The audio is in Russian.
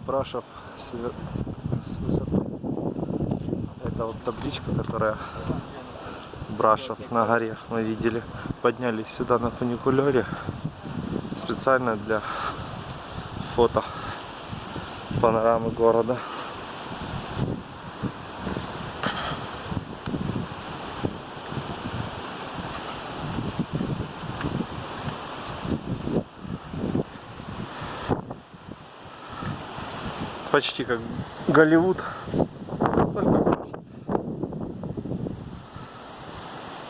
Брашов с высоты. Это вот табличка, которая Брашов на горе мы видели. Поднялись сюда на фуникулере специально для фото панорамы города. Почти как Голливуд.